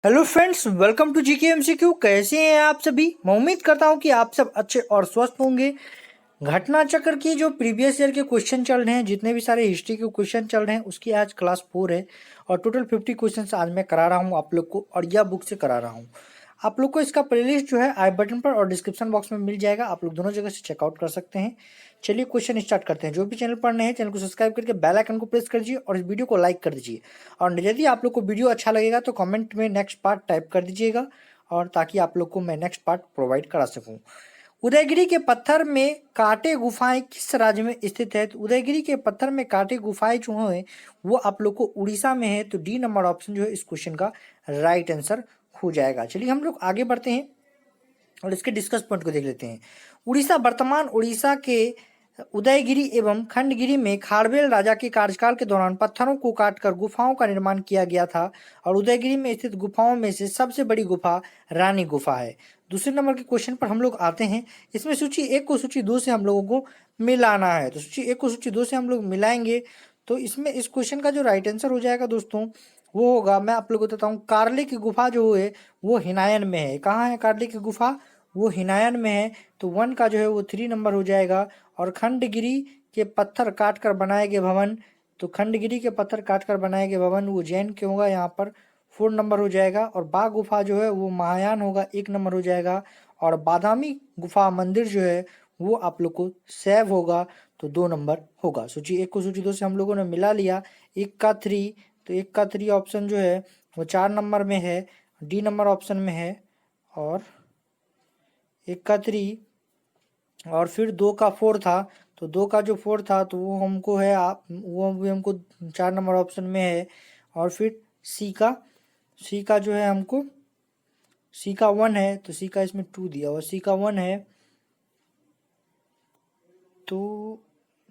Hello friends, welcome to GK MCQ. कैसे हैं आप सभी? मैं उम्मीद करता हूं कि आप सब अच्छे और स्वस्थ होंगे। घटना चक्र की जो प्रीवियस ईयर के क्वेश्चन चल रहे हैं, जितने भी सारे हिस्ट्री के क्वेश्चन चल रहे हैं, उसकी आज क्लास 4 है और टोटल 50 क्वेश्चन आज मैं करा रहा हूं आप लोग को, और यह बुक से करा रहा हूं। आप लोग को इसका प्लेलिस्ट जो है आई बटन पर और डिस्क्रिप्शन बॉक्स में मिल जाएगा, आप लोग दोनों जगह से चेकआउट कर सकते हैं। चलिए क्वेश्चन स्टार्ट करते हैं। जो भी चैनल पर नए हैं, चैनल को सब्सक्राइब करके बेल आइकन को प्रेस कर दीजिए और इस वीडियो को लाइक कर दीजिए। और यदि आप लोग को वीडियो अच्छा लगेगा तो कमेंट में नेक्स्ट पार्ट टाइप कर दीजिएगा, और ताकि आप लोग को मैं नेक्स्ट पार्ट प्रोवाइड करा सकूं। उदयगिरी के पत्थर में कांटे गुफाएं किस राज्य में स्थित है? तो उदयगिरी के पत्थर में कांटे गुफाएं जो है वो आप लोग को उड़ीसा में है। तो डी नंबर ऑप्शन जो है इस क्वेश्चन का राइट आंसर हो जाएगा। चलिए हम लोग आगे बढ़ते हैं और इसके डिस्कस पॉइंट को देख लेते हैं। उड़ीसा वर्तमान उड़ीसा के उदयगिरी एवं खंडगिरी में खारवेल राजा के कार्यकाल के दौरान पत्थरों को काटकर गुफाओं का निर्माण किया गया था, और उदयगिरी में स्थित गुफाओं में से सबसे बड़ी गुफा रानी गुफा है। दूसरे नंबर के क्वेश्चन पर हम लोग आते हैं। इसमें सूची 1 को सूची 2 से हम लोगों को मिलाना है। तो सूची 1 को सूची 2 से हम लोग मिलाएंगे तो इसमें इस क्वेश्चन का जो राइट आंसर हो जाएगा दोस्तों, वो होगा, मैं आप लोगों को बताता हूँ, कार्ले की गुफा जो है वो हिनायन में है। कहाँ है कार्ले की गुफा? वो हिनायन में है। तो 1 का जो है वो 3 नंबर हो जाएगा। और खंडगिरी के पत्थर काट कर बनाए गए भवन, तो खंडगिरी के पत्थर काट कर बनाए गए भवन वो जैन के होगा, यहाँ पर 4 नंबर हो जाएगा। और बाघ गुफा जो है वो महायान होगा, 1 नंबर हो जाएगा। और बादामी गुफा मंदिर जो है वो आप लोग को सैव होगा, तो 2 नंबर होगा। सूची 1 को सूची 2 से हम लोगों ने मिला लिया। 1 का 3, तो 1 का 3 ऑप्शन जो है वो 4 नंबर में है, डी नंबर ऑप्शन में है। और 1 का 3 और फिर 2 का 4 था, तो 2 का जो 4 था तो वो हमको है, आप वो भी हमको 4 नंबर ऑप्शन में है। और फिर सी का जो है हमको सी का 1 है, तो सी का इसमें 2 दिया हुआ, सी का 1 है तो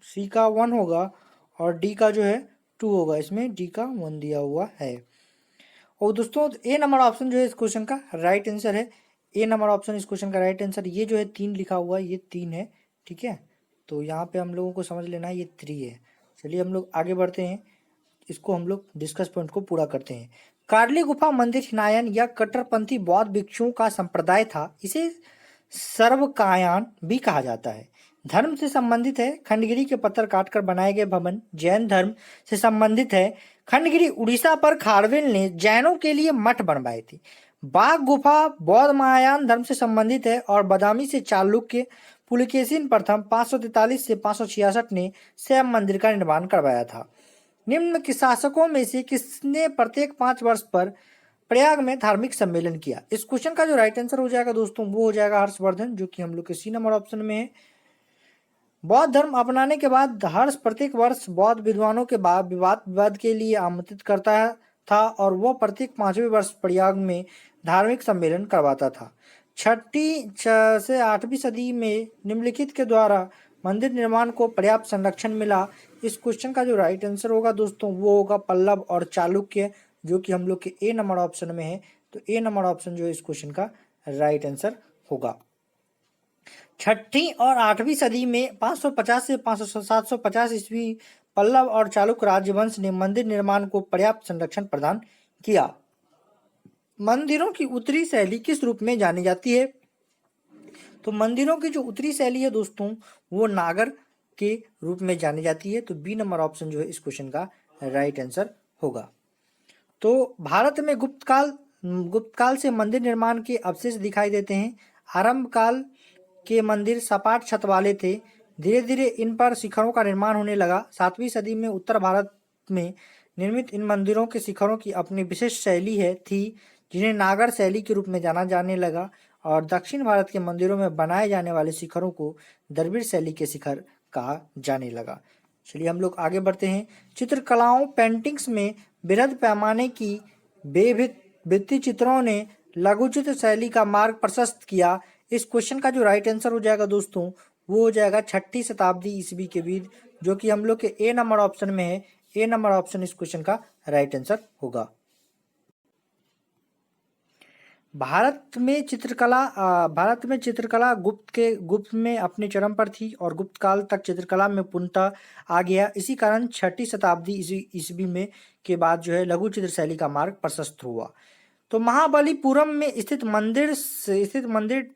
सी का 1 होगा। और डी का जो है 2 होगा, इसमें डी का 1 दिया हुआ है। और दोस्तों ए नंबर ऑप्शन जो है इस क्वेश्चन का राइट आंसर है। ए नंबर ऑप्शन इस क्वेश्चन का राइट आंसर, ये जो है 3 लिखा हुआ है, ये 3 है, ठीक है। तो यहाँ पे हम लोगों को समझ लेना है ये 3 है। चलिए हम लोग आगे बढ़ते हैं, इसको हम लोग डिस्कस पॉइंट को पूरा करते हैं। कार्ली गुफा मंदिर हिनायन या कट्टरपंथी बौद्ध भिक्षुओं का संप्रदाय था। इसे सर्वकायान भी कहा जाता है। धर्म से संबंधित है। खंडगिरी के पत्थर काटकर बनाए गए भवन जैन धर्म से संबंधित है। खंडगिरी उड़ीसा पर खारवेल ने जैनों के लिए मठ बनवाए थे। बाघ गुफा बौद्ध महायान धर्म से संबंधित है। और बदामी से चालुक्य पुलकेशिन प्रथम 543 से 566 ने शैव मंदिर का निर्माण करवाया था। निम्न के शासकों में से किसने प्रत्येक 5 वर्ष पर प्रयाग में धार्मिक सम्मेलन किया? इस क्वेश्चन का जो राइट आंसर हो जाएगा दोस्तों, वो हो जाएगा हर्षवर्धन, जो कि हम लोग के सी नंबर ऑप्शन में है। बौद्ध धर्म अपनाने के बाद हर्ष प्रत्येक वर्ष बौद्ध विद्वानों के बाद विवाद के लिए आमंत्रित करता था, और वह प्रत्येक 5वें वर्ष प्रयाग में धार्मिक सम्मेलन करवाता था। 6ठी से 8वीं सदी में निम्नलिखित के द्वारा मंदिर निर्माण को पर्याप्त संरक्षण मिला। इस क्वेश्चन का जो राइट आंसर होगा दोस्तों, वो होगा पल्लव और चालुक्य, जो कि हम लोग के ए नंबर ऑप्शन में है। तो ए नंबर ऑप्शन जो है इस क्वेश्चन का राइट आंसर होगा। 6ठी और 8वीं सदी में 550 से 750 ईस्वी पल्लव और चालुक्य राजवंश ने मंदिर निर्माण को पर्याप्त संरक्षण प्रदान किया। मंदिरों की उत्तरी शैली किस रूप में जानी जाती है? तो मंदिरों की जो उत्तरी शैली है दोस्तों, वो नागर के रूप में जानी जाती है। तो बी नंबर ऑप्शन जो है इस क्वेश्चन का राइट आंसर होगा। तो भारत में गुप्त काल से मंदिर निर्माण के अवशेष दिखाई देते हैं। आरंभ काल के मंदिर सपाट छत वाले थे। धीरे धीरे इन पर शिखरों का निर्माण होने लगा। 7वीं सदी में उत्तर भारत में निर्मित इन मंदिरों के शिखरों की अपनी विशेष शैली थी, जिन्हें नागर शैली के रूप में जाना जाने लगा। और दक्षिण भारत के मंदिरों में बनाए जाने वाले शिखरों को द्रविड़ शैली के शिखर कहा जाने लगा। चलिए हम लोग आगे बढ़ते हैं। चित्रकलाओं पेंटिंग्स में बृहद पैमाने की भित्ति चित्रों ने लघुचित्र शैली का मार्ग प्रशस्त किया। इस क्वेश्चन का जो राइट आंसर हो जाएगा दोस्तों, वो हो जाएगा 6ठी शताब्दी ईस्वी के बीच, जो कि हम लोग के ए नंबर ऑप्शन में है। ए नंबर ऑप्शन इस क्वेश्चन का राइट आंसर होगा। भारत में चित्रकला गुप्त में अपने चरम पर थी, और गुप्त काल तक चित्रकला में पूर्णतः आ गया। इसी कारण 6ठी शताब्दी ईस्वी में के बाद जो है लघु चित्र शैली का मार्ग प्रशस्त हुआ। तो महाबलीपुरम में स्थित मंदिर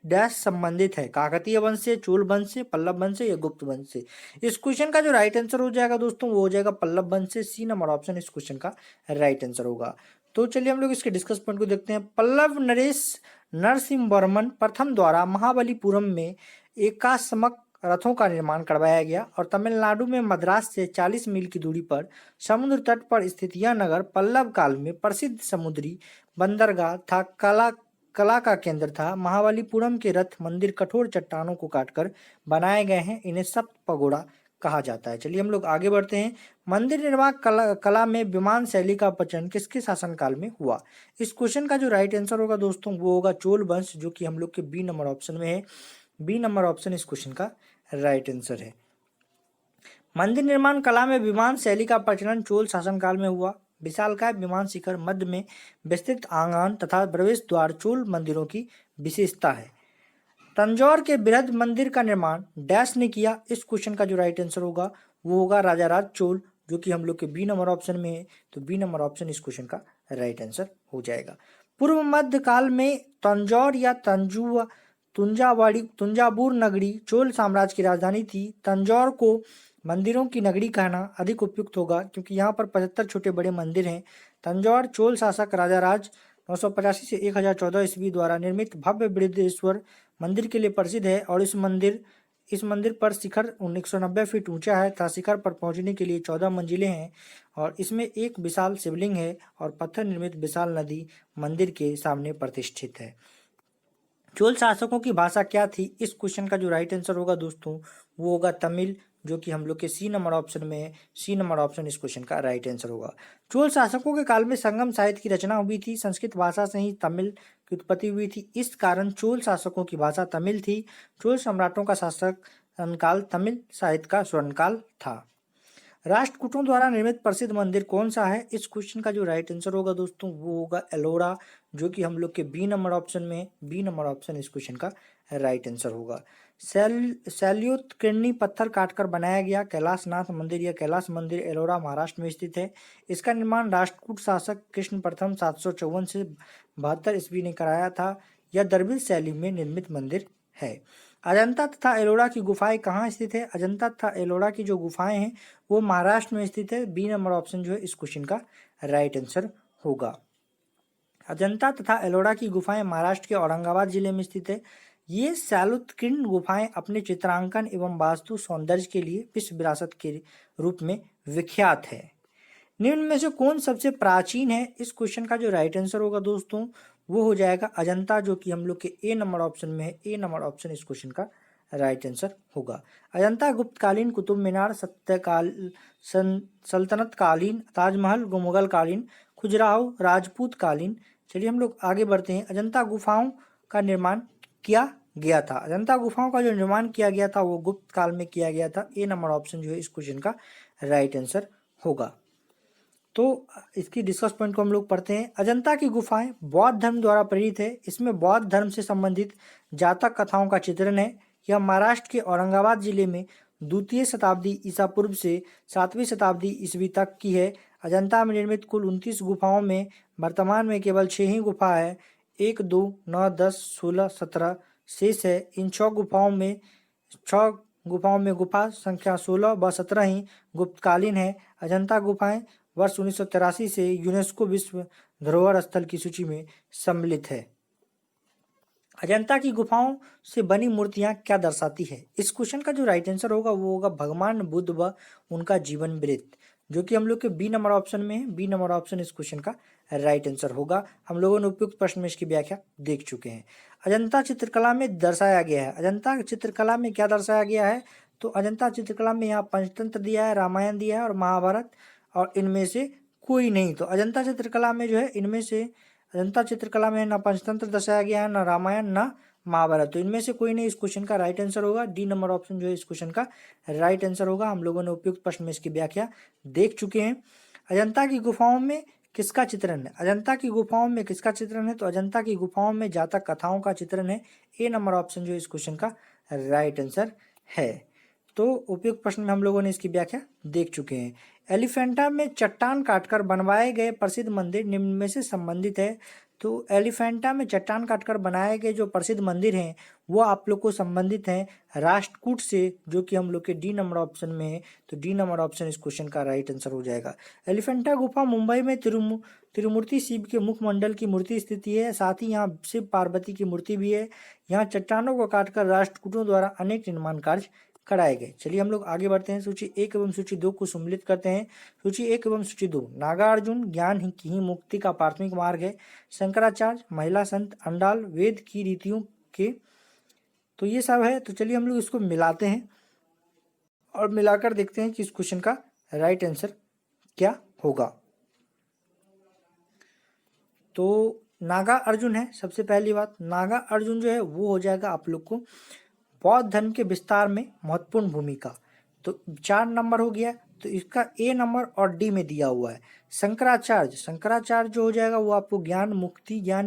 डैश संबंधित है, काकतीय वंश से, चोल वंश से, पल्लव वंश से या गुप्त वंश से। इस क्वेश्चन का जो राइट आंसर हो जाएगा दोस्तों वो हो जाएगा पल्लव वंश से। सी नंबर ऑप्शन इस क्वेश्चन का राइट आंसर होगा। तो चलिए हम लोग इसके डिस्कस पॉइंट को देखते हैं। पल्लव नरेश नरसिंहवर्मन प्रथम द्वारा महाबलीपुरम में एकाश्मक रथों का निर्माण करवाया गया और तमिलनाडु में मद्रास से 40 मील की दूरी पर समुद्र तट पर स्थित यह नगर पल्लव काल में प्रसिद्ध समुद्री बंदरगाह था, कला का केंद्र था। महाबलीपुरम के रथ मंदिर कठोर चट्टानों को काटकर बनाए गए हैं, इन्हें सप्त पगोड़ा कहा जाता है। चलिए हम लोग आगे बढ़ते हैं। मंदिर निर्माण कला में विमान शैली का प्रचलन किसके शासनकाल में हुआ? इस क्वेश्चन का जो राइट आंसर होगा दोस्तों वो होगा चोल वंश, जो कि हम लोग के बी नंबर ऑप्शन में है। बी नंबर ऑप्शन इस क्वेश्चन का राइट आंसर है। मंदिर निर्माण कला में विमान शैली का प्रचलन चोल शासनकाल में हुआ। विशालकाय विमान शिखर, मध्य में विस्तृत आंगन तथा प्रवेश द्वार चोल मंदिरों की विशेषता है। तंजौर के बृहद मंदिर का निर्माण डैश ने किया? इस क्वेश्चन का जो राइट आंसर होगा वो होगा राजाराज चोल, जो कि हम लोग के बी नंबर ऑप्शन में है। तो बी नंबर ऑप्शन इस क्वेश्चन का राइट आंसर हो जाएगा। पूर्व मध्य काल में तंजौर या तुंजाबुर नगरी चोल साम्राज्य की राजधानी थी। तंजौर को मंदिरों की नगरी कहना अधिक उपयुक्त होगा क्योंकि यहाँ पर 75 छोटे बड़े मंदिर हैं। तंजौर चोल शासक राजाराज 985 से 1014 ईस्वी द्वारा निर्मित भव्य बृहदेश्वर मंदिर के लिए प्रसिद्ध है और इस मंदिर पर शिखर 190 फीट ऊंचा है तथा शिखर पर पहुंचने के लिए 14 मंजिलें हैं और इसमें एक विशाल शिवलिंग है और पत्थर निर्मित विशाल नदी मंदिर के सामने प्रतिष्ठित है। चोल शासकों की भाषा क्या थी? इस क्वेश्चन का जो राइट आंसर होगा दोस्तों वो होगा तमिल, जो कि हम लोग के सी नंबर ऑप्शन में है। सी नंबर ऑप्शन इस क्वेश्चन का राइट आंसर होगा। चोल शासकों के काल में संगम साहित्य की रचना हुई थी। संस्कृत भाषा से ही तमिल की उत्पत्ति हुई थी, इस कारण चोल शासकों की भाषा तमिल थी। चोल सम्राटों का शासनकाल तमिल साहित्य का स्वर्णकाल था। राष्ट्रकूटों द्वारा निर्मित प्रसिद्ध मंदिर कौन सा है? इस क्वेश्चन का जो राइट आंसर होगा दोस्तों वो होगा एलोरा, जो कि हम लोग के बी नंबर ऑप्शन में। बी नंबर ऑप्शन इस क्वेश्चन का राइट आंसर होगा। शैल्योत्कीर्णी पत्थर काटकर बनाया गया कैलाशनाथ मंदिर या कैलाश मंदिर एलोरा महाराष्ट्र में स्थित है। इसका निर्माण राष्ट्रकूट शासक कृष्ण प्रथम 754 से 72 ईस्वी ने कराया था। यह द्रविड़ शैली में निर्मित मंदिर है। अजंता तथा एलोरा की गुफाएं कहाँ स्थित है? अजंता तथा एलोरा की जो गुफाएं हैं वो महाराष्ट्र में स्थित है। बी नंबर ऑप्शन जो है इस क्वेश्चन का राइट आंसर होगा। अजंता तथा एलोरा की गुफाएं महाराष्ट्र के औरंगाबाद जिले में स्थित है। ये शैलोत्कीर्ण गुफाएं अपने चित्रांकन एवं वास्तु सौंदर्य के लिए विश्व विरासत के रूप में विख्यात है। निम्न में से कौन सबसे प्राचीन है? इस क्वेश्चन का जो राइट आंसर होगा दोस्तों वो हो जाएगा अजंता, जो कि हम लोग के ए नंबर ऑप्शन में है। ए नंबर ऑप्शन इस क्वेश्चन का राइट आंसर होगा। अजंता गुप्तकालीन, कुतुब मीनार सल्तनत कालीन, ताजमहल मुगल कालीन, खजुराहो राजपूत कालीन। चलिए हम लोग आगे बढ़ते हैं। अजंता गुफाओं का निर्माण किया गया था? अजंता गुफाओं का जो निर्माण किया गया था वो गुप्त काल में किया गया था। ए नंबर ऑप्शन जो है इस क्वेश्चन का राइट आंसर होगा। तो इसकी डिस्कस पॉइंट को हम लोग पढ़ते हैं। अजंता की गुफाएं बौद्ध धर्म द्वारा प्रेरित है। इसमें बौद्ध धर्म से संबंधित जातक कथाओं का चित्रण है। यह महाराष्ट्र के औरंगाबाद जिले में 2वीं शताब्दी ईसा पूर्व से 7वीं शताब्दी ईस्वी तक की है। अजंता में निर्मित कुल 29 गुफाओं में वर्तमान में केवल 6 ही गुफा है। 1, 2, 9, 10, 16, 17 शेष है। इन 6 गुफाओं में गुफा संख्या 16 व 17 ही गुप्तकालीन है। अजंता गुफाएं वर्ष 1983 से यूनेस्को विश्व धरोहर स्थल की सूची में सम्मिलित है। अजंता की गुफाओं से बनी मूर्तियां क्या दर्शाती है? इस क्वेश्चन का जो राइट आंसर होगा वो होगा भगवान बुद्ध व उनका जीवन वृत्त, जो कि हम लोग के बी नंबर ऑप्शन में है। बी नंबर ऑप्शन इस क्वेश्चन का राइट आंसर होगा। हम लोगों ने उपयुक्त प्रश्न में इसकी व्याख्या देख चुके हैं। अजंता चित्रकला में दर्शाया गया है। अजंता चित्रकला में क्या दर्शाया गया है? तो अजंता चित्रकला में यहाँ पंचतंत्र दिया है, रामायण दिया है और महाभारत, और इनमें से कोई नहीं। तो अजंता चित्रकला में जो है इनमें से अजंता चित्रकला में ना पंचतंत्र दर्शाया गया है, ना रामायण, ना महाभारत। तो इनमें से कोई नहीं इस क्वेश्चन का राइट आंसर होगा। डी नंबर ऑप्शन जो है इस क्वेश्चन का राइट आंसर होगा। हम लोगों ने उपयुक्त प्रश्न में इसकी व्याख्या देख चुके हैं। अजंता की गुफाओं में किसका चित्रण है? अजंता की गुफाओं में किसका चित्रण है? तो अजंता की गुफाओं में जातक कथाओं का चित्रण है। ए नंबर ऑप्शन जो इस क्वेश्चन का राइट आंसर है। तो उपयुक्त प्रश्न में हम लोगों ने इसकी व्याख्या देख चुके हैं। एलिफेंटा में चट्टान काटकर बनवाए गए प्रसिद्ध मंदिर निम्न में से संबंधित है। तो एलिफेंटा में चट्टान काटकर बनाए गए जो प्रसिद्ध मंदिर हैं वो आप लोग को संबंधित हैं राष्ट्रकूट से, जो कि हम लोग के डी नंबर ऑप्शन में है। तो डी नंबर ऑप्शन इस क्वेश्चन का राइट आंसर हो जाएगा। एलिफेंटा गुफा मुंबई में तिरुमूर्ति शिव के मुखमंडल की मूर्ति स्थित है। साथ ही यहाँ शिव पार्वती की मूर्ति भी है। यहाँ चट्टानों को काटकर राष्ट्रकूटों द्वारा अनेक निर्माण कार्य कराए गए। चलिए हम लोग आगे बढ़ते हैं। सूची 1 एवं सूची 2 को सम्मिलित करते हैं। सूची 1 एवं सूची 2, नागार्जुन ज्ञान की ही मुक्ति का प्राथमिक मार्ग है। शंकराचार्य, महिला संत, अंडाल वेद की रीतियों के, तो ये सब है। तो चलिए हम लोग इसको मिलाते हैं और मिलाकर देखते हैं कि इस क्वेश्चन का राइट आंसर क्या होगा। तो नागा अर्जुन है सबसे पहली बात। नागा अर्जुन जो है वो हो जाएगा आप लोग को बौद्ध धर्म के विस्तार में महत्वपूर्ण भूमिका। तो 4 नंबर हो गया। तो इसका ए नंबर और डी में दिया हुआ है। शंकराचार्य जो हो जाएगा वो आपको ज्ञान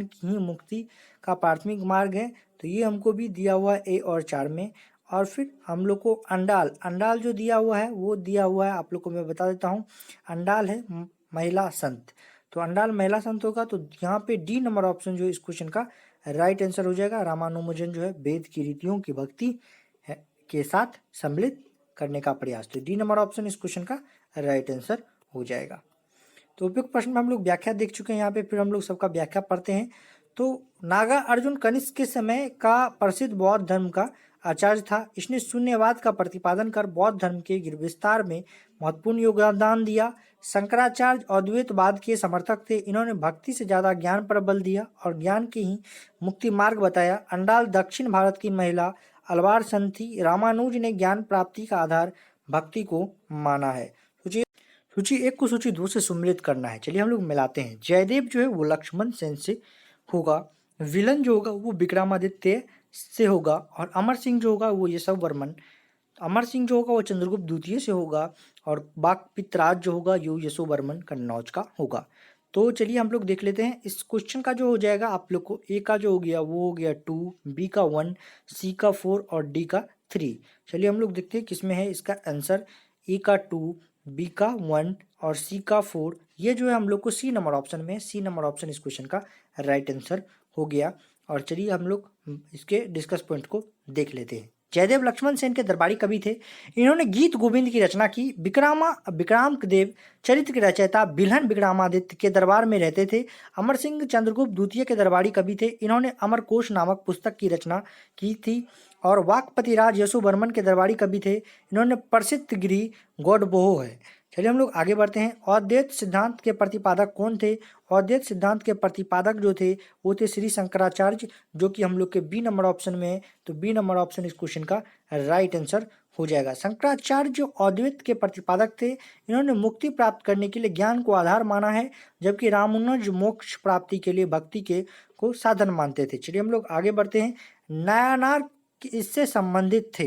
की ही मुक्ति का प्राथमिक मार्ग है। तो ये हमको भी दिया हुआ है ए और 4 में। और फिर हम लोग को अंडाल जो दिया हुआ है वो दिया हुआ है आप लोग को मैं बता देता हूँ। अंडाल है महिला संत। तो अंडाल महिला संत होगा। तो यहाँ पे डी नंबर ऑप्शन जो इस क्वेश्चन का राइट आंसर हो जाएगा। रामानुजन जो है वेद की रीतियों की भक्ति के साथ सम्मिलित करने का प्रयास। तो डी नंबर ऑप्शन इस क्वेश्चन का राइट आंसर हो जाएगा। तो उपयुक्त प्रश्न में हम लोग व्याख्या देख चुके हैं। यहाँ पे फिर हम लोग सबका व्याख्या पढ़ते हैं। तो नागा अर्जुन कनिष्क के समय का प्रसिद्ध बौद्ध धर्म का आचार्य था। इसने शून्यवाद का प्रतिपादन कर बौद्ध धर्म के विस्तार में महत्वपूर्ण योगदान दिया। शंकराचार्य अद्वैतवाद के समर्थक थे। इन्होंने भक्ति से ज्यादा ज्ञान पर बल दिया और ज्ञान के ही मुक्ति मार्ग बताया। अंडाल दक्षिण भारत की महिला अलवार संत थी। रामानुज ने ज्ञान प्राप्ति का आधार भक्ति को माना है। सूची 1 को सूची 2 से सम्मिलित करना है। चलिए हम लोग मिलाते हैं। जयदेव जो है वो लक्ष्मण सेन से होगा। विलन जो होगा वो विक्रमादित्य से होगा। और अमर सिंह जो होगा वो यशव वर्मन, अमर सिंह जो होगा वो चंद्रगुप्त द्वितीय से होगा। और बाक पितराज जो होगा यो यशो वर्मन कन्नौज का होगा। तो चलिए हम लोग देख लेते हैं इस क्वेश्चन का जो हो जाएगा आप लोग को। ए का जो हो गया वो हो गया 2, बी का 1, सी का 4 और डी का 3। चलिए हम लोग देखते हैं किसमें है इसका आंसर। ए का 2, बी का 1 और सी का 4, ये जो है हम लोग को सी नंबर ऑप्शन में। सी नंबर ऑप्शन इस क्वेश्चन का राइट आंसर हो गया। और चलिए हम लोग इसके डिस्कस पॉइंट को देख लेते हैं। जयदेव लक्ष्मण सेन के दरबारी कवि थे। इन्होंने गीत गोविंद की रचना की। विक्रामदेव चरित्र के रचयिता बिल्हन विक्रमादित्य के दरबार में रहते थे। अमर सिंह चंद्रगुप्त द्वितीय के दरबारी कवि थे। इन्होंने अमरकोश नामक पुस्तक की रचना की थी। और वाकपति राज यशो वर्मन के दरबारी कवि थे। इन्होंने प्रसिद्ध गिरी गौडबोह है। चलिए हम लोग आगे बढ़ते हैं। अद्वैत सिद्धांत के प्रतिपादक कौन थे? अद्वैत सिद्धांत के प्रतिपादक जो थे वो थे श्री शंकराचार्य, जो कि हम लोग के बी नंबर ऑप्शन में है। तो बी नंबर ऑप्शन इस क्वेश्चन का राइट आंसर हो जाएगा। शंकराचार्य जो अद्वैत के प्रतिपादक थे, इन्होंने मुक्ति प्राप्त करने के लिए ज्ञान को आधार माना है, जबकि रामानुज मोक्ष प्राप्ति के लिए भक्ति के को साधन मानते थे। चलिए हम लोग आगे बढ़ते हैं। नायनार इससे संबंधित थे।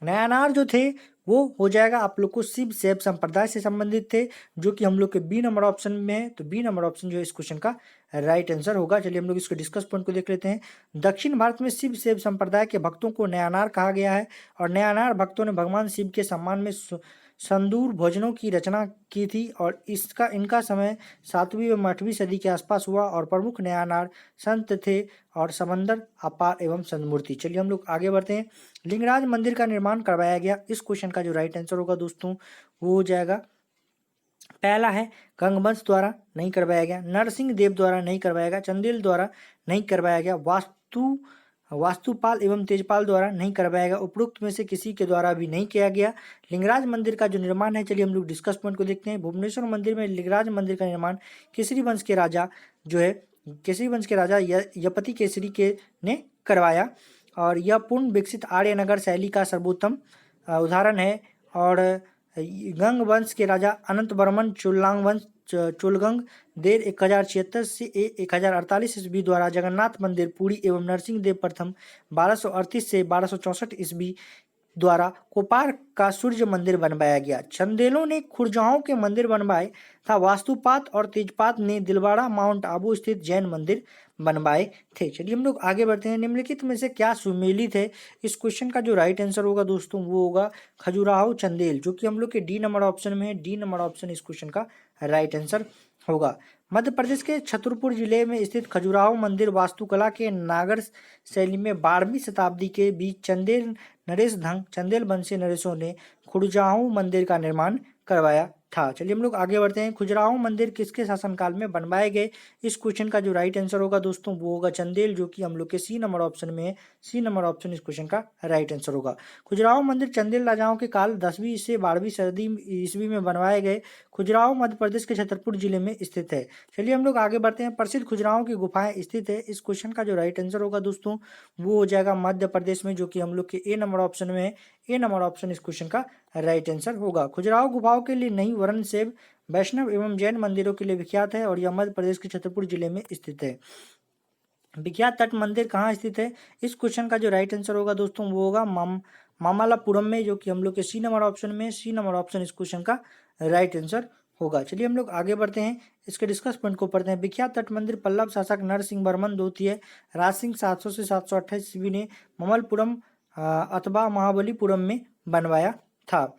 नायनार जो थे वो हो जाएगा आप लोग को शिव शैव संप्रदाय से संबंधित थे, जो कि हम लोग के बी नंबर ऑप्शन में है। तो बी नंबर ऑप्शन जो है इस क्वेश्चन का राइट आंसर होगा। चलिए हम लोग इसके डिस्कस पॉइंट को देख लेते हैं। दक्षिण भारत में शिव शैव संप्रदाय के भक्तों को नयानार कहा गया है। और नयानार भक्तों ने भगवान शिव के सम्मान में संदूर भोजनों की रचना की थी। और इनका समय 7वीं व 8वीं सदी के आसपास हुआ। और प्रमुख नयानार संत थे और समंदर अपार एवं संतमूर्ति। चलिए हम लोग आगे बढ़ते हैं। लिंगराज मंदिर का निर्माण करवाया गया। इस क्वेश्चन का जो राइट आंसर होगा दोस्तों वो हो जाएगा पहला है गंगवंश द्वारा नहीं करवाया गया, नरसिंह देव द्वारा नहीं करवाया गया, चंदेल द्वारा नहीं करवाया गया, वास्तुपाल एवं तेजपाल द्वारा नहीं करवाया गया। उपरोक्त में से किसी के द्वारा भी नहीं किया गया। लिंगराज मंदिर का जो निर्माण है, चलिए हम लोग डिस्कस पॉइंट को देखते हैं। भुवनेश्वर मंदिर में लिंगराज मंदिर का निर्माण केसरी वंश के राजा जो है यपति केसरी के ने करवाया। और यह पूर्ण विकसित आर्यनगर शैली का सर्वोत्तम उदाहरण है। और गंग वंश के राजा अनंत वर्मन चोलगंग देर 1076 से 1048 ईस्वी द्वारा जगन्नाथ मंदिर पुरी एवं नरसिंह देव प्रथम 1238 से 1264 ईस्वी द्वारा कोपार का सूर्य मंदिर बनवाया गया। चंदेलों ने खुरजाओं के मंदिर बनवाए था। वास्तुपात और तेजपात ने दिलवाड़ा माउंट आबू स्थित जैन मंदिर बनवाए थे। चलिए हम लोग आगे बढ़ते हैं। निम्नलिखित में से क्या सुमेलित है? इस क्वेश्चन का जो राइट आंसर होगा दोस्तों वो होगा खजुराहो चंदेल, जो कि हम लोग के डी नंबर ऑप्शन में है। डी नंबर ऑप्शन इस क्वेश्चन का राइट आंसर होगा। मध्य प्रदेश के छतरपुर जिले में स्थित खजुराहो मंदिर वास्तुकला के नागर शैली में 12वीं शताब्दी के बीच चंदेल नरेश धंग चंदेल वंशी नरेशों ने खजुराहो मंदिर का निर्माण करवाया था। चलिए हम लोग आगे बढ़ते हैं। खजुराहो मंदिर किसके शासनकाल में बनवाए गए? इस क्वेश्चन का जो राइट आंसर होगा दोस्तों वो होगा चंदेल, जो कि हम लोग के सी नंबर ऑप्शन में है। सी नंबर ऑप्शन इस क्वेश्चन का राइट आंसर होगा। खजुराहो मंदिर चंदेल राजाओं के काल 10वीं से 12वीं सदी ईस्वी में बनवाए गए। खजुराहो मध्य प्रदेश के छतरपुर जिले में स्थित है। चलिए हम लोग आगे बढ़ते हैं। प्रसिद्ध खजुराहो की गुफाएं स्थित है। इस क्वेश्चन का जो राइट आंसर होगा दोस्तों वो हो जाएगा मध्य प्रदेश में, जो कि हम लोग के ए नंबर ऑप्शन में है। ए नंबर ऑप्शन इस क्वेश्चन का राइट आंसर होगा। खजुराहो गुफाओं के लिए नहीं वर्ण सेव वैष्णव एवं जैन मंदिरों के लिए विख्यात है और यह मध्य प्रदेश के छतरपुर जिले में स्थित है। विख्यात तट मंदिर कहाँ स्थित है? इस क्वेश्चन का जो राइट आंसर होगा दोस्तों वो होगा मामल्लपुरम में, जो कि हम लोग के सी नंबर ऑप्शन में। सी नंबर ऑप्शन इस क्वेश्चन का राइट आंसर होगा। चलिए हम लोग आगे बढ़ते हैं, इसके डिस्कस पॉइंट को पढ़ते हैं। विख्यात तट मंदिर पल्लव शासक नरसिंह वर्मन द्वितीय राज सिंह 700 से 728 ईस्वी ने ममल्लपुरम अथवा महाबलीपुरम में बनवाया था।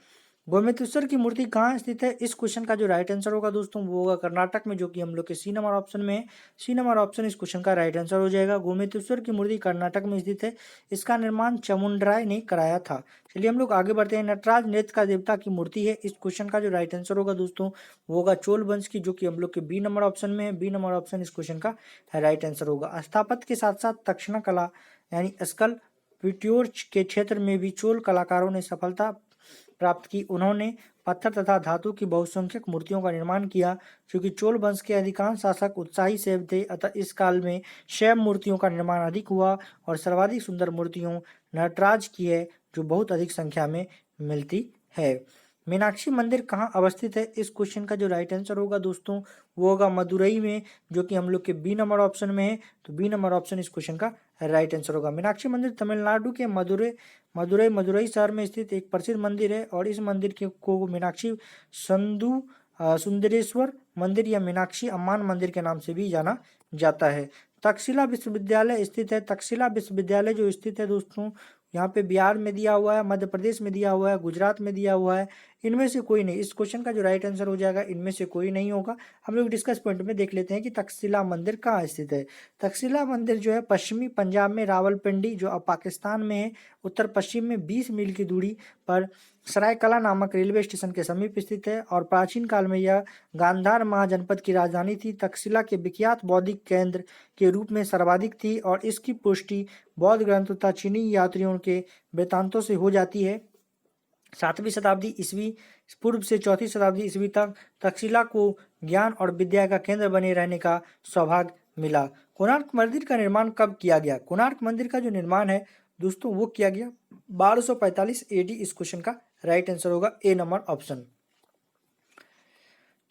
गोमतेश्वर की मूर्ति कहाँ स्थित है? इस क्वेश्चन का जो राइट आंसर होगा दोस्तों वो होगा कर्नाटक में, जो कि हम लोग के सी नंबर ऑप्शन में है। सी नंबर ऑप्शन इस क्वेश्चन का राइट आंसर हो जाएगा। गोमतेश्वर की मूर्ति कर्नाटक में स्थित है। इसका निर्माण चामुंडराय ने कराया था। चलिए हम लोग आगे बढ़ते हैं। नटराज नृत्य का देवता की मूर्ति है। इस क्वेश्चन का जो राइट आंसर होगा दोस्तों वो होगा चोल वंश की, जो कि हम लोग के बी नंबर ऑप्शन में है। बी नंबर ऑप्शन इस क्वेश्चन का राइट आंसर होगा। स्थापत्य के साथ साथ दक्षिणा कला यानी स्कल पिट्योर्च के क्षेत्र में भी चोल कलाकारों ने सफलता प्राप्त की। उन्होंने पत्थर तथा धातु की बहुसंख्यक मूर्तियों का निर्माण किया। क्योंकि चोल वंश के अधिकांश शासक उत्साही शैव थे, अतः इस काल में शैव मूर्तियों का निर्माण अधिक हुआ और सर्वाधिक सुंदर मूर्तियों नटराज की है, जो बहुत अधिक संख्या में मिलती है। मीनाक्षी मंदिर कहाँ अवस्थित है? इस क्वेश्चन का जो राइट आंसर होगा दोस्तों वो होगा मदुरई में, जो कि हम लोग के बी नंबर ऑप्शन में है। तो बी नंबर ऑप्शन इस क्वेश्चन का राइट आंसर होगा। मीनाक्षी मंदिर तमिलनाडु के मदुरई शहर में स्थित एक प्रसिद्ध मंदिर है और इस मंदिर को मीनाक्षी सुंदरेश्वर मंदिर या मीनाक्षी अम्मान मंदिर के नाम से भी जाना जाता है। तक्षशिला विश्वविद्यालय स्थित है। तक्षशिला विश्वविद्यालय जो स्थित है दोस्तों यहाँ पे बिहार में दिया हुआ है, मध्य प्रदेश में दिया हुआ है, गुजरात में दिया हुआ है। इनमें से कोई नहीं। इस क्वेश्चन का जो राइट आंसर हो जाएगा इनमें से कोई नहीं होगा। हम लोग डिस्कस पॉइंट में देख लेते हैं कि तक्षशिला मंदिर कहाँ स्थित है। तक्षशिला मंदिर जो है पश्चिमी पंजाब में रावलपिंडी, जो अब पाकिस्तान में है, उत्तर पश्चिम में 20 मील की दूरी पर सरायकला नामक रेलवे स्टेशन के समीप स्थित है और प्राचीन काल में यह गांधार महाजनपद की राजधानी थी। तक्षशिला के विख्यात बौद्धिक केंद्र के रूप में सर्वाधिक थी और इसकी पुष्टि बौद्ध ग्रंथ तथा चीनी यात्रियों के वृत्तांतों से हो जाती है। 7वीं शताब्दी ईस्वी पूर्व से 4वीं शताब्दी ईस्वी तक तक्षशिला को ज्ञान और विद्या का केंद्र बने रहने का सौभाग्य मिला। कोणार्क मंदिर का निर्माण कब किया गया? कोणार्क मंदिर का जो निर्माण है दोस्तों वो किया गया 1245 एडी। इस क्वेश्चन का राइट आंसर होगा ए नंबर ऑप्शन।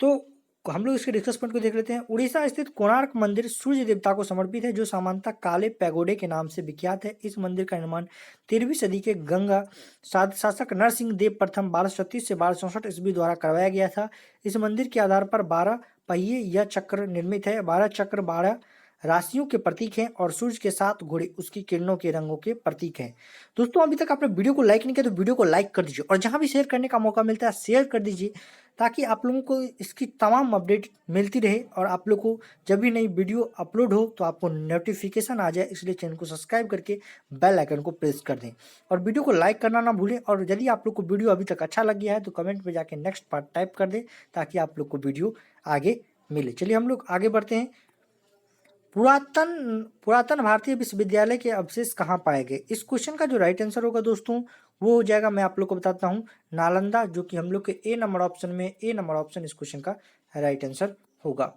तो हम लोग इसके डिस्कस पॉइंट को देख लेते हैं। उड़ीसा स्थित कोणार्क मंदिर सूर्य देवता को समर्पित है, जो सामान्यतः काले पैगोडे के नाम से विख्यात है। इस मंदिर का निर्माण 13वीं सदी के गंगा शासक नरसिंह देव प्रथम 1236 से 1264 ईस्वी द्वारा करवाया गया था। इस मंदिर के आधार पर 12 पहिए या चक्र निर्मित है। 12 चक्र 12 राशियों के प्रतीक हैं और सूर्य के 7 घोड़े उसकी किरणों के रंगों के प्रतीक हैं। दोस्तों अभी तक आपने वीडियो को लाइक नहीं किया तो वीडियो को लाइक कर दीजिए और जहां भी शेयर करने का मौका मिलता है शेयर कर दीजिए, ताकि आप लोगों को इसकी तमाम अपडेट मिलती रहे और आप लोग को जब भी नई वीडियो अपलोड हो तो आपको नोटिफिकेशन आ जाए। इसलिए चैनल को सब्सक्राइब करके बेल आइकन को प्रेस कर दें और वीडियो को लाइक करना ना भूलें। और यदि आप लोग को वीडियो अभी तक अच्छा लग गया है तो कमेंट में जाके नेक्स्ट पार्ट टाइप कर दें, ताकि आप लोग को वीडियो आगे मिले। चलिए हम लोग आगे बढ़ते हैं। पुरातन भारतीय विश्वविद्यालय के अवशेष कहाँ पाए गए? इस क्वेश्चन का जो राइट आंसर होगा दोस्तों वो हो जाएगा, मैं आप लोग को बताता हूँ, नालंदा, जो कि हम लोग के ए नंबर ऑप्शन में। ए नंबर ऑप्शन इस क्वेश्चन का राइट आंसर होगा।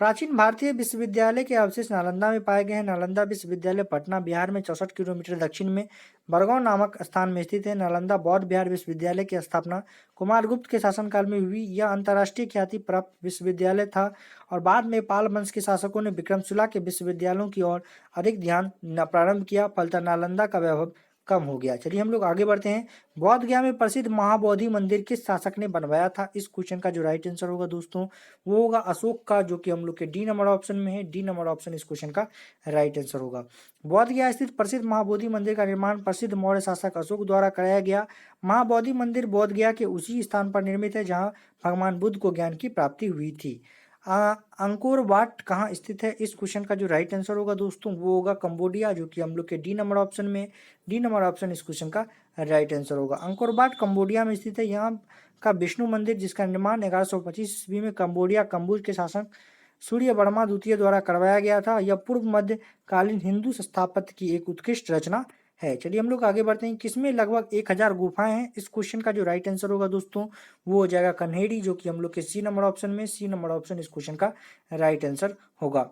प्राचीन भारतीय विश्वविद्यालय के अवशेष नालंदा में पाए गए हैं। नालंदा विश्वविद्यालय पटना बिहार में 64 किलोमीटर दक्षिण में बरगांव नामक स्थान में स्थित है। नालंदा बौद्ध बिहार विश्वविद्यालय की स्थापना कुमारगुप्त के शासनकाल में हुई। यह अंतर्राष्ट्रीय ख्याति प्राप्त विश्वविद्यालय था और बाद में पाल वंश के शासकों ने विक्रमशिला के विश्वविद्यालयों की ओर अधिक ध्यान प्रारंभ किया, फलतः नालंदा का वैभव कम हो गया। चलिए हम लोग आगे बढ़ते हैं। बौद्ध गया में प्रसिद्ध महाबोधि मंदिर किस शासक ने बनवाया था? इस क्वेश्चन का जो राइट आंसर होगा दोस्तों वो होगा अशोक का, जो कि हम लोग के डी नंबर ऑप्शन में है। डी नंबर ऑप्शन इस क्वेश्चन का राइट आंसर होगा। बौद्ध गया स्थित प्रसिद्ध महाबोधि मंदिर का निर्माण प्रसिद्ध मौर्य शासक अशोक द्वारा कराया गया। महाबोधि मंदिर बौद्ध गया के उसी स्थान पर निर्मित है जहाँ भगवान बुद्ध को ज्ञान की प्राप्ति हुई थी। अंकोर वाट कहाँ स्थित है? इस क्वेश्चन का जो राइट आंसर होगा दोस्तों वो होगा कंबोडिया, जो कि हम लोग के डी नंबर ऑप्शन में, डी नंबर ऑप्शन इस क्वेश्चन का राइट आंसर होगा। अंकोर वाट कंबोडिया में स्थित है। यहाँ का विष्णु मंदिर, जिसका निर्माण 1125 ईस्वी में कंबोडिया कंबुज के शासक सूर्य वर्मा द्वितीय द्वारा करवाया गया था। यह पूर्व मध्यकालीन हिंदू स्थापत्य की एक उत्कृष्ट रचना है। चलिए हम लोग आगे बढ़ते हैं। किसमें लगभग 1000 गुफाएं हैं? इस क्वेश्चन का जो राइट आंसर होगा दोस्तों वो हो जाएगा कन्हेरी, जो कि हम लोग के सी नंबर ऑप्शन में, सी नंबर ऑप्शन इस क्वेश्चन का राइट आंसर होगा।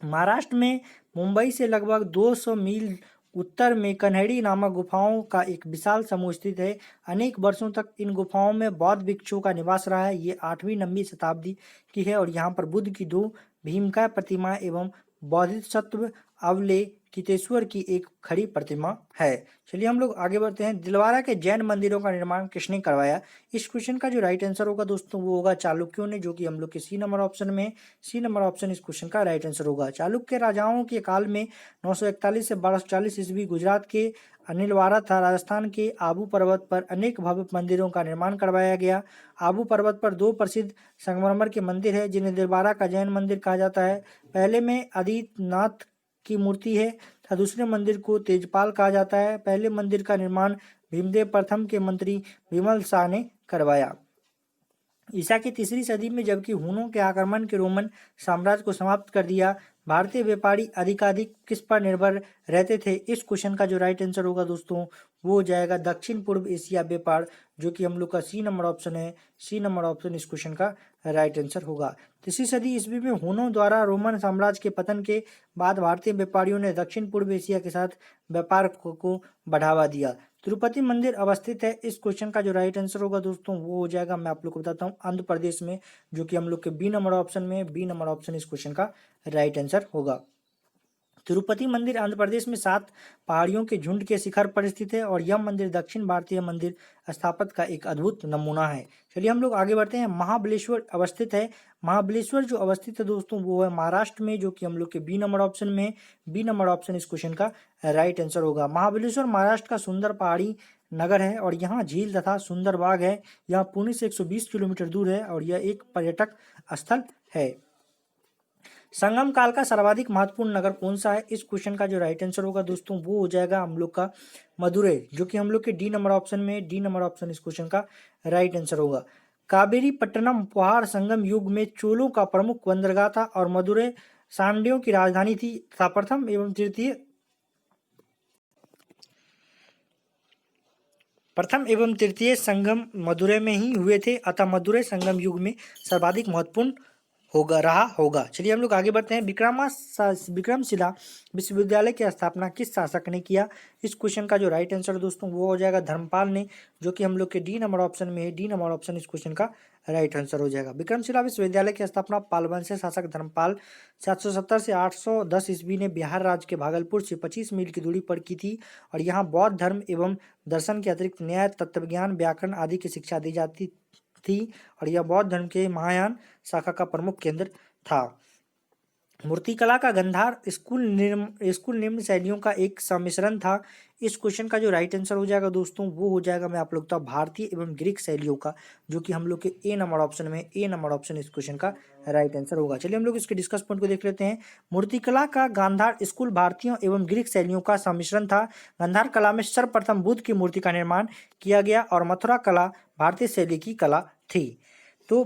महाराष्ट्र में मुंबई से लगभग 200 मील उत्तर में कन्हेरी नामक गुफाओं का एक विशाल समूह स्थित है। अनेक वर्षों तक इन गुफाओं में बौद्ध भिक्षुओं का निवास रहा है। ये 8वीं-9वीं शताब्दी की है और यहाँ पर बुद्ध की 2 भीमकाय प्रतिमाएं एवं बोधिसत्व अवलोकितेश्वर की एक खड़ी प्रतिमा है। चलिए हम लोग आगे बढ़ते हैं। दिलवारा के जैन मंदिरों का निर्माण किसने करवाया? इस क्वेश्चन का जो राइट आंसर होगा दोस्तों वो होगा चालुक्यों ने, जो कि हम लोग के सी नंबर ऑप्शन में, सी नंबर ऑप्शन इस क्वेश्चन का राइट आंसर होगा। चालुक्य राजाओं के काल में 941 से 1240 ईस्वी गुजरात के अनिलवारा था राजस्थान के आबू पर्वत पर अनेक भव्य मंदिरों का निर्माण करवाया गया। आबू पर्वत पर 2 प्रसिद्ध संगमरमर के मंदिर है जिन्हें दिलवारा का जैन मंदिर कहा जाता है। पहले में आदित्यनाथ की मूर्ति है तथा दूसरे मंदिर को तेजपाल कहा जाता है। पहले मंदिर का निर्माण भीमदेव प्रथम के मंत्री विमल शाह ने करवाया। ईसा की 3री सदी में जबकि हुनों के आक्रमण के रोमन साम्राज्य को समाप्त कर दिया। भारतीय व्यापारी अधिकाधिक किस पर निर्भर रहते थे? इस क्वेश्चन का जो राइट आंसर होगा दोस्तों वो हो जाएगा दक्षिण पूर्व एशिया व्यापार, जो कि हम लोग का सी नंबर ऑप्शन है। सी नंबर ऑप्शन इस क्वेश्चन का राइट आंसर होगा। 3री सदी ईस्वी में हुनों द्वारा रोमन साम्राज्य के पतन के बाद भारतीय व्यापारियों ने दक्षिण पूर्व एशिया के साथ व्यापार को बढ़ावा दिया। तिरुपति मंदिर अवस्थित है। इस क्वेश्चन का जो राइट आंसर होगा दोस्तों वो हो जाएगा, मैं आप लोग को बताता हूँ, आंध्र प्रदेश में, जो कि हम लोग के बी नंबर ऑप्शन में, बी नंबर ऑप्शन इस क्वेश्चन का राइट आंसर होगा। तिरुपति मंदिर आंध्र प्रदेश में 7 पहाड़ियों के झुंड के शिखर पर स्थित है और यह मंदिर दक्षिण भारतीय मंदिर स्थापत्य का एक अद्भुत नमूना है। चलिए हम लोग आगे बढ़ते हैं। महाबलेश्वर अवस्थित है। महाबलेश्वर जो अवस्थित है दोस्तों वो है महाराष्ट्र में, जो कि हम लोग के बी नंबर ऑप्शन में, बी नंबर ऑप्शन इस क्वेश्चन का राइट आंसर होगा। महाबलेश्वर महाराष्ट्र का सुंदर पहाड़ी नगर है और यहाँ झील तथा सुंदर बाग है। यह पुणे से 120 किलोमीटर दूर है और यह एक पर्यटक स्थल है। संगम काल का सर्वाधिक महत्वपूर्ण नगर कौन सा है? इस क्वेश्चन का जो राइट आंसर होगा दोस्तों वो हो जाएगा हम लोग का मदुरै, जो कि हम लोग के डी नंबर ऑप्शन में, डी नंबर ऑप्शन इस क्वेश्चन का राइट आंसर होगा। कावेरी पट्टनम पहाड़ संगम युग में चोलों का प्रमुख बंदरगाह था और मदुरै साम्राज्यों की राजधानी थी तथा प्रथम एवं तृतीय संगम मदुरै में ही हुए थे, अतः मदुरै संगम युग में सर्वाधिक महत्वपूर्ण होगा। चलिए हम लोग आगे बढ़ते हैं। विक्रमशिला विश्वविद्यालय की स्थापना किस शासक ने किया? इस क्वेश्चन का जो राइट आंसर दोस्तों वो हो जाएगा धर्मपाल ने, जो कि हम लोग के डी नंबर ऑप्शन में है। डी नंबर ऑप्शन इस क्वेश्चन का राइट आंसर हो जाएगा। विक्रमशिला विश्वविद्यालय की स्थापना पालवंशीय शासक धर्मपाल 770 से 810 ईस्वी ने बिहार राज्य के भागलपुर से 25 मील की दूरी पर की थी और यहाँ बौद्ध धर्म एवं दर्शन के अतिरिक्त न्याय, तत्वज्ञान, व्याकरण आदि की शिक्षा दी जाती थी और यह बौद्ध धर्म के महायान शाखा का प्रमुख केंद्र था। मूर्तिकला का गंधार स्कूल निम्न शैलियों का एक सम्मिश्रण था। इस क्वेश्चन का जो राइट आंसर हो जाएगा दोस्तों वो हो जाएगा, मैं आप लोग तो भारतीय एवं ग्रीक शैलियों का, जो कि हम लोग के ए नंबर ऑप्शन में, ए नंबर ऑप्शन इस क्वेश्चन का राइट आंसर होगा। चलिए हम लोग इसके डिस्कस पॉइंट को देख लेते हैं। मूर्तिकला का गांधार स्कूल भारतीयों एवं ग्रीक शैलियों का सम्मिश्रण था। गांधार कला में सर्वप्रथम बुद्ध की मूर्ति का निर्माण किया गया और मथुरा कला भारतीय शैली की कला थी। तो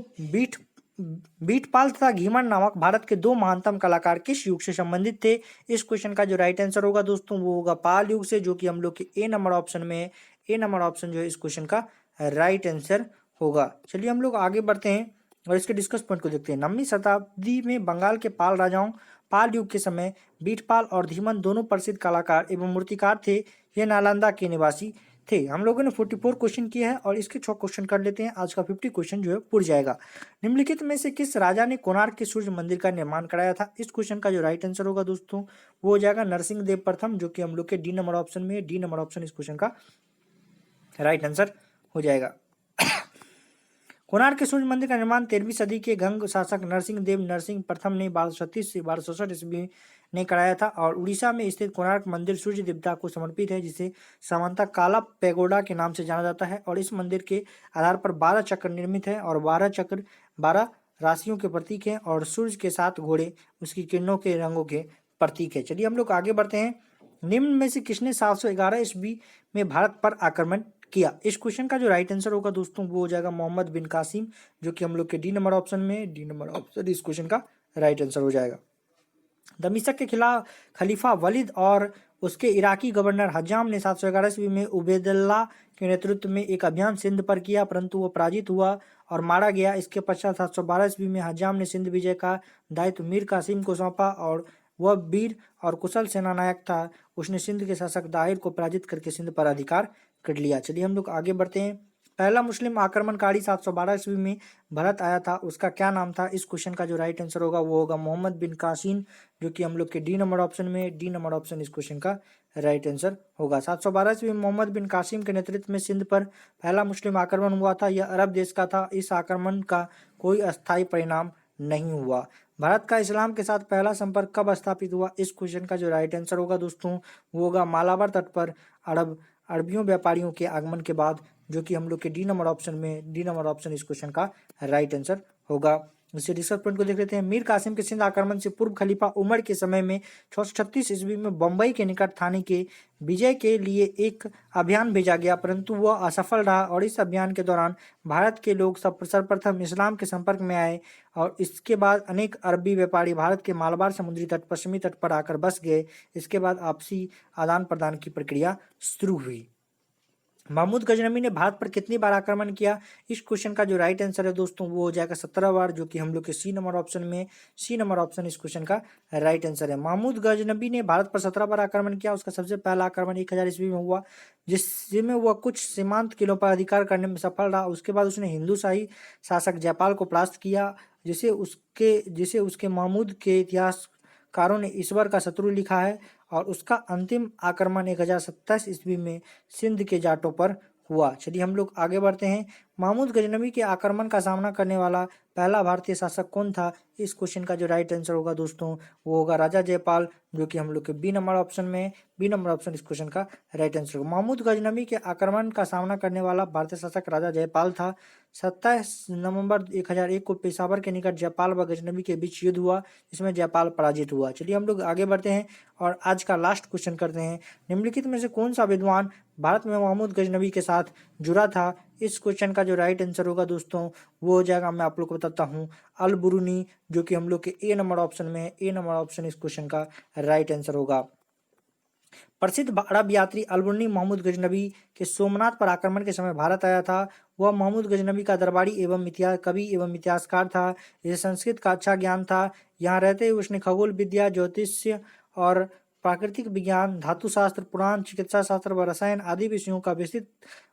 बीटपाल तथा घीमन नामक भारत के 2 महानतम कलाकार किस युग से संबंधित थे? इस क्वेश्चन का जो राइट आंसर होगा दोस्तों वो होगा पाल युग से, जो कि हम लोग के ए नंबर ऑप्शन में है। ए नंबर ऑप्शन जो है इस क्वेश्चन का राइट आंसर होगा। चलिए हम लोग आगे बढ़ते हैं और इसके डिस्कस पॉइंट को देखते हैं। 9वीं शताब्दी में बंगाल के पाल राजाओं पाल युग के समय बीटपाल और धीमन दोनों प्रसिद्ध कलाकार एवं मूर्तिकार थे। ये नालंदा के निवासी थे। हम लोगों ने 44 क्वेश्चन किए हैं और इसके 6 क्वेश्चन कर लेते हैं। आज का 50 क्वेश्चन जो है पूर जाएगा। निम्नलिखित में से किस राजा ने कोणार्क के सूर्य मंदिर का निर्माण कराया था? इस क्वेश्चन का जो राइट आंसर होगा दोस्तों वो हो जाएगा नरसिंह देव प्रथम, जो कि हम लोग के डी नंबर ऑप्शन में, डी नंबर ऑप्शन इस क्वेश्चन का राइट आंसर हो जाएगा। कोणार्क के सूर्य मंदिर का निर्माण 13वीं सदी के गंग शासक नरसिंह देव नरसिंह प्रथम ने 1236 से 1267 ईस्वी ने कराया था और उड़ीसा में स्थित कोणार्क मंदिर सूर्य देवता को समर्पित है, जिसे सामान्यतः काला पैगोडा के नाम से जाना जाता है और इस मंदिर के आधार पर 12 चक्र निर्मित है और 12 चक्र 12 राशियों के प्रतीक हैं और सूर्य के 7 घोड़े उसकी किरणों के रंगों के प्रतीक है। चलिए हम लोग आगे बढ़ते हैं। निम्न में से किसने 711 ईस्वी में भारत पर आक्रमण किया? इस क्वेश्चन का जो राइट आंसर होगा दोस्तों वो हो जाएगा मोहम्मद बिन कासिम, जो कि हम लोग के डी नंबर ऑप्शन में, डी नंबर ऑप्शन इस क्वेश्चन का राइट आंसर हो जाएगा। दमिश्क के खिलाफ खलीफा वलीद और उसके इराकी गवर्नर हज्जाम ने 711 ईस्वी में उबैदुल्लाह के नेतृत्व में एक अभियान सिंध पर किया, परंतु वो पराजित हुआ और मारा गया। इसके पश्चात 712 ईस्वी में हज्जाम ने सिंध विजय का दायित्व मीर कासिम को सौंपा और वह वीर और कुशल सेनानायक था। उसने सिंध के शासक दाहिर को पराजित करके सिंध पर अधिकार कर लिया। चलिए हम लोग आगे बढ़ते हैं। पहला मुस्लिम आक्रमणकारी 712 ईस्वी में भारत आया था, उसका क्या नाम था? इस क्वेश्चन का जो राइट आंसर होगा वो होगा मोहम्मद बिन कासिम, जो कि हम लोग के डी नंबर ऑप्शन में, डी नंबर ऑप्शन इस क्वेश्चन का राइट आंसर होगा। 712 ईस्वी में मोहम्मद बिन कासिम के नेतृत्व में सिंध पर पहला मुस्लिम आक्रमण हुआ था। यह अरब देश का था। इस आक्रमण का कोई अस्थायी परिणाम नहीं हुआ। भारत का इस्लाम के साथ पहला संपर्क कब स्थापित हुआ? इस क्वेश्चन का जो राइट आंसर होगा दोस्तों वो होगा मालाबार तट पर अरबियों व्यापारियों के आगमन के बाद, जो कि हम लोग के डी नंबर ऑप्शन में, डी नंबर ऑप्शन इस क्वेश्चन का राइट आंसर होगा। इसे रिसर्च पॉइंट को देख लेते हैं। मीर कासिम के सिंध आक्रमण से पूर्व खलीफा उमर के समय में 636 ईस्वी में बंबई के निकट थाने के विजय के लिए एक अभियान भेजा गया, परंतु वह असफल रहा और इस अभियान के दौरान भारत के लोग सर्वप्रथम इस्लाम के संपर्क में आए और इसके बाद अनेक अरबी व्यापारी भारत के मालाबार समुद्री तट, पश्चिमी तट पर आकर बस गए। इसके बाद आपसी आदान प्रदान की प्रक्रिया शुरू हुई। महमूद गजनवी ने भारत पर कितनी बार आक्रमण किया? इस क्वेश्चन का जो राइट आंसर है दोस्तों वो हो जाएगा 17 बार, जो कि हम लोग के सी नंबर ऑप्शन में, सी नंबर ऑप्शन इस क्वेश्चन का राइट आंसर है। महमूद गजनवी ने भारत पर 17 बार आक्रमण किया। उसका सबसे पहला आक्रमण 1000 ईस्वी में हुआ, जिसमें वह कुछ सीमांत किलों पर अधिकार करने में सफल रहा। उसके बाद उसने हिंदू शाही शासक जयपाल को परास्त किया, जिसे उसके महमूद के इतिहासकारों ने ईश्वर का शत्रु लिखा है। और उसका अंतिम आक्रमण 1027 ईस्वी में सिंध के जाटों पर हुआ। चलिए हम लोग आगे बढ़ते हैं। महमूद गजनवी के आक्रमण का सामना करने वाला पहला भारतीय शासक कौन था? इस क्वेश्चन का जो राइट आंसर होगा दोस्तों वो होगा राजा जयपाल, जो कि हम लोग के बी नंबर ऑप्शन में, बी नंबर ऑप्शन इस क्वेश्चन का राइट आंसर होगा। महमूद गजनवी के आक्रमण का सामना करने वाला भारतीय शासक राजा जयपाल था। 27 नवंबर 1001 को पेशावर के निकट जयपाल व गजनवी के बीच युद्ध हुआ, जिसमें जयपाल पराजित हुआ। चलिए हम लोग आगे बढ़ते हैं और आज का लास्ट क्वेश्चन करते हैं। निम्नलिखित में से कौन सा विद्वान भारत में महमूद गजनवी के साथ जुड़ा था? इस क्वेश्चन का जो राइट आंसर होगा दोस्तों वो हो जाएगा, मैं आप लोग को बताता हूँ, अल बुरूनी, जो कि हम लोग के ए नंबर ऑप्शन में है। ए नंबर ऑप्शन इस क्वेश्चन का राइट आंसर होगा। प्रसिद्ध अरब यात्री अलबुर्नी महमूद गजनवी के सोमनाथ पर आक्रमण के समय भारत आया था। वह महमूद गजनवी का दरबारी एवं कवि एवं इतिहासकार था। इसे संस्कृत का अच्छा ज्ञान था। यहाँ रहते हुए उसने खगोल विद्या, ज्योतिष्य और प्राकृतिक विज्ञान, धातुशास्त्र, पुराण, चिकित्सा शास्त्र व रसायन आदि विषयों का विस्तृत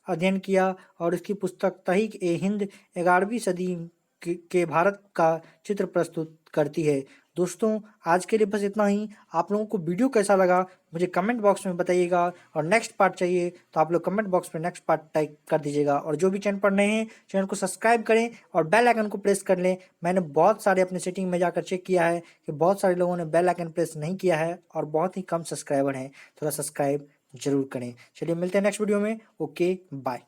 अध्ययन किया। और इसकी पुस्तक तहरीक ए हिंद 11वीं सदी के भारत का चित्र प्रस्तुत करती है। दोस्तों आज के लिए बस इतना ही। आप लोगों को वीडियो कैसा लगा मुझे कमेंट बॉक्स में बताइएगा, और नेक्स्ट पार्ट चाहिए तो आप लोग कमेंट बॉक्स में नेक्स्ट पार्ट टाइप कर दीजिएगा। और जो भी चैनल पर नए हैं चैनल को सब्सक्राइब करें और बेल आइकन को प्रेस कर लें। मैंने बहुत सारे अपने सेटिंग में जाकर चेक किया है कि बहुत सारे लोगों ने बेल आइकन प्रेस नहीं किया है और बहुत ही कम सब्सक्राइबर हैं। थोड़ा सब्सक्राइब जरूर करें। चलिए मिलते हैं नेक्स्ट वीडियो में। Okay bye.